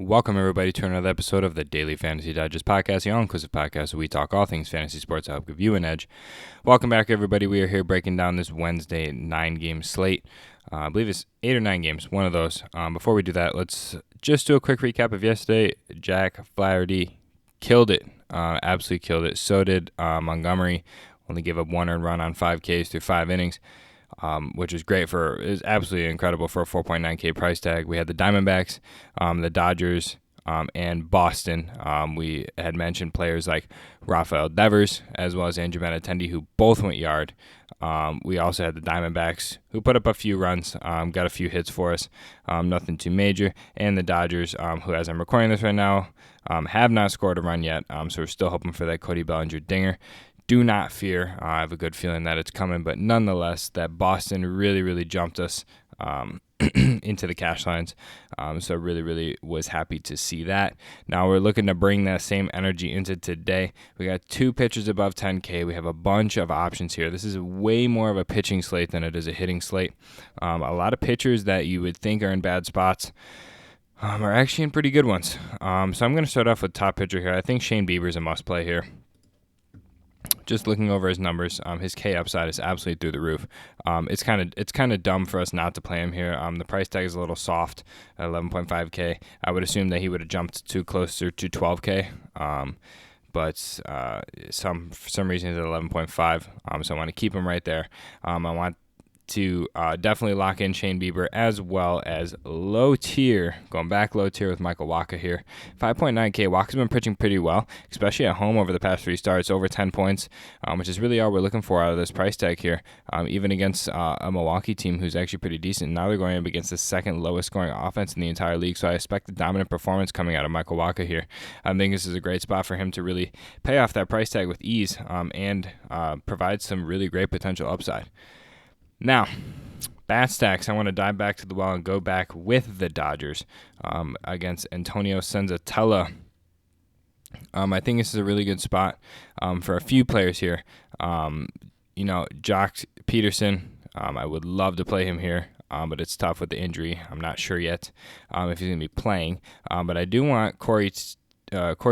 Welcome, everybody, to another episode of the Daily Fantasy Digest Podcast, the all-inclusive podcast where we talk all things fantasy sports to help give you an edge. Welcome back, everybody. We are here breaking down this Wednesday 9-game slate. I believe it's 8 or 9 games, one of those. Before we do that, let's just do a quick recap of yesterday. Jack Flaherty killed it, absolutely killed it. So did Montgomery. Only gave up one earned run on 5 Ks through 5 innings. Which is great is absolutely incredible for a 4.9K price tag. We had the Diamondbacks, the Dodgers, and Boston. We had mentioned players like Rafael Devers as well as Andrew Benintendi, who both went yard. We also had the Diamondbacks, who put up a few runs, got a few hits for us, nothing too major, and the Dodgers, who, as I'm recording this right now, have not scored a run yet, so we're still hoping for that Cody Bellinger dinger. Do not fear. I have a good feeling that it's coming, but nonetheless, that Boston really jumped us into the cash lines. So really was happy to see that. Now we're looking to bring that same energy into today. We got 2 pitchers above 10K. We have a bunch of options here. This is way more of a pitching slate than it is a hitting slate. A lot of pitchers that you would think are in bad spots are actually in pretty good ones. So I'm going to start off with top pitcher here. I think Shane Bieber's a must play here. Just looking over his numbers, his K upside is absolutely through the roof. It's kind of dumb for us not to play him here. The price tag is a little soft at 11.5K. I would assume that he would have jumped to closer to 12K. But for some reason he's at 11.5. So I want to keep him right there. I want to definitely lock in Shane Bieber as well as low tier, going back low tier with Michael Wacha here. 5.9K. Wacha's been pitching pretty well, especially at home over the past 3 starts, over 10 points, which is really all we're looking for out of this price tag here, even against a Milwaukee team who's actually pretty decent. Now they're going up against the second lowest scoring offense in the entire league, so I expect a dominant performance coming out of Michael Wacha here. I think this is a great spot for him to really pay off that price tag with ease and provide some really great potential upside. Now, bat stacks, I want to dive back to the well and go back with the Dodgers against Antonio Senzatella. I think this is a really good spot for a few players here. Jock Peterson, I would love to play him here, but it's tough with the injury. I'm not sure yet if he's going to be playing. But I do want Corey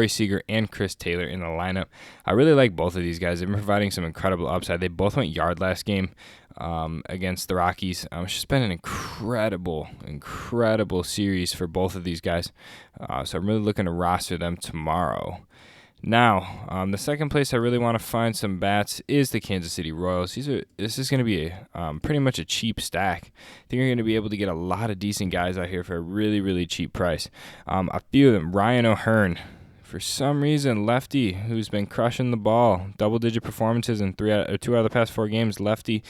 Seager and Chris Taylor in the lineup. I really like both of these guys. They've been providing some incredible upside. They both went yard last game against the Rockies. It's just been an incredible series for both of these guys. So I'm really looking to roster them tomorrow. Now, the second place I really want to find some bats is the Kansas City Royals. This is going to be pretty much a cheap stack. I think you're going to be able to get a lot of decent guys out here for a really cheap price. A few of them, Ryan O'Hearn. For some reason, lefty who's been crushing the ball, double-digit performances in 2 out of the past 4 games. Lefty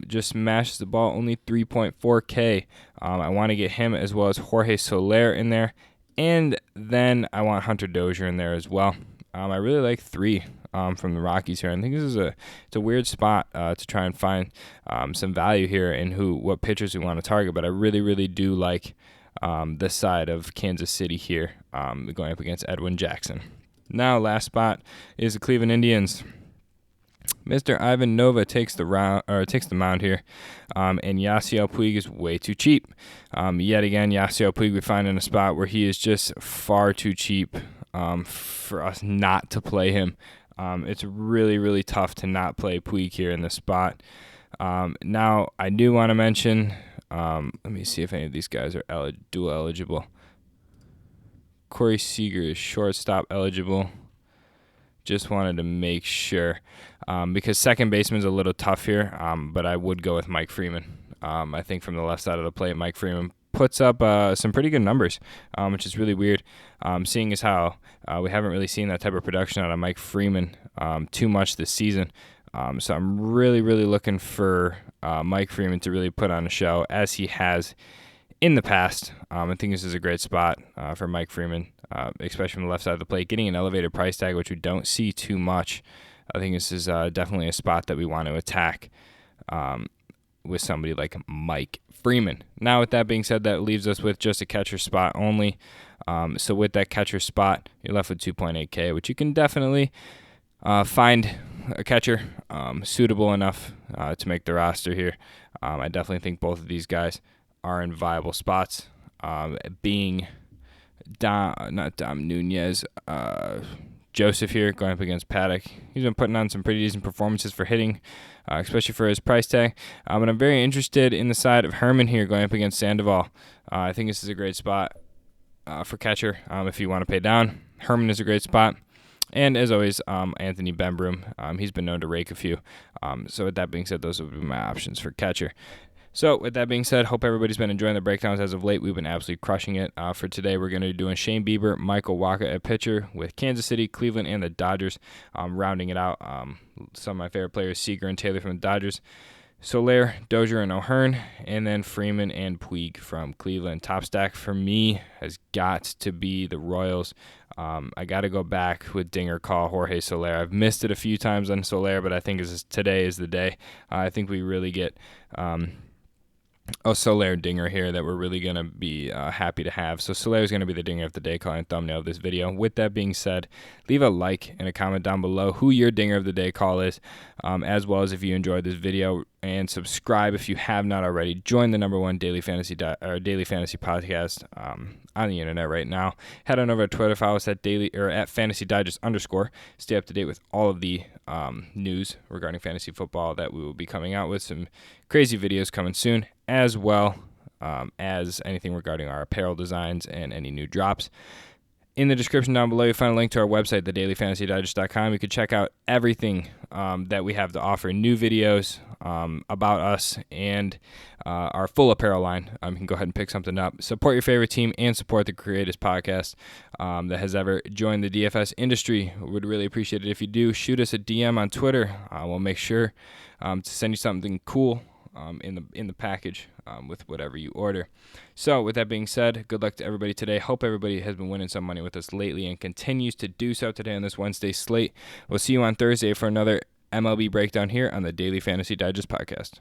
just smashes the ball, only 3.4K. I want to get him as well as Jorge Soler in there. And then I want Hunter Dozier in there as well. I really like 3 from the Rockies here. I think this is it's a weird spot to try and find some value here in what pitchers we want to target. But I really do like this side of Kansas City here, going up against Edwin Jackson. Now, last spot is the Cleveland Indians. Mr. Ivan Nova takes the mound here, and Yasiel Puig is way too cheap. Yet again, Yasiel Puig we find in a spot where he is just far too cheap for us not to play him. It's really tough to not play Puig here in this spot. Now, I do want to mention, let me see if any of these guys are dual eligible. Corey Seager is shortstop eligible. Just wanted to make sure because second baseman's a little tough here, but I would go with Mike Freeman. I think from the left side of the plate, Mike Freeman puts up some pretty good numbers, which is really weird, seeing as how we haven't really seen that type of production out of Mike Freeman too much this season. So I'm really looking for Mike Freeman to really put on a show as he has in the past. I think this is a great spot for Mike Freeman, especially from the left side of the plate, getting an elevated price tag, which we don't see too much. I think this is definitely a spot that we want to attack with somebody like Mike Freeman. Now, with that being said, that leaves us with just a catcher spot only. So with that catcher spot, you're left with 2.8K, which you can definitely find a catcher suitable enough to make the roster here. I definitely think both of these guys are in viable spots, being Dom Nunez. Joseph here going up against Paddock. He's been putting on some pretty decent performances for hitting, especially for his price tag. But I'm very interested in the side of Herman here going up against Sandoval. I think this is a great spot for catcher if you want to pay down. Herman is a great spot. And as always, Anthony Bembroom. He's been known to rake a few. So with that being said, those would be my options for catcher. So with that being said, hope everybody's been enjoying the breakdowns as of late. We've been absolutely crushing it. For today, we're going to be doing Shane Bieber, Michael Wacha at pitcher with Kansas City, Cleveland, and the Dodgers. Rounding it out, some of my favorite players, Seager and Taylor from the Dodgers, Soler, Dozier, and O'Hearn, and then Freeman and Puig from Cleveland. Top stack for me has got to be the Royals. I got to go back with Dinger call Jorge Soler. I've missed it a few times on Soler, but I think today is the day. I think we really get Soler dinger here that we're really going to be happy to have. So Soler is going to be the dinger of the day, calling thumbnail of this video. With that being said, leave a like and a comment down below who your dinger of the day call is, as well as if you enjoyed this video, and subscribe if you have not already. Join the #1 daily fantasy podcast on the internet right now. Head on over to Twitter, follow us at Fantasy Digest _. Stay up to date with all of the news regarding fantasy football that we will be coming out with. Some crazy videos coming soon, as well as anything regarding our apparel designs and any new drops. In the description down below, you'll find a link to our website, thedailyfantasydigest.com. You can check out everything that we have to offer, new videos about us, and our full apparel line. You can go ahead and pick something up. Support your favorite team and support the greatest podcast that has ever joined the DFS industry. We would really appreciate it if you do. Shoot us a DM on Twitter. We'll make sure to send you something cool in the package with whatever you order. So with that being said, good luck to everybody today. Hope everybody has been winning some money with us lately and continues to do so today on this Wednesday slate. We'll see you on Thursday for another MLB breakdown here on the Daily Fantasy Digest podcast.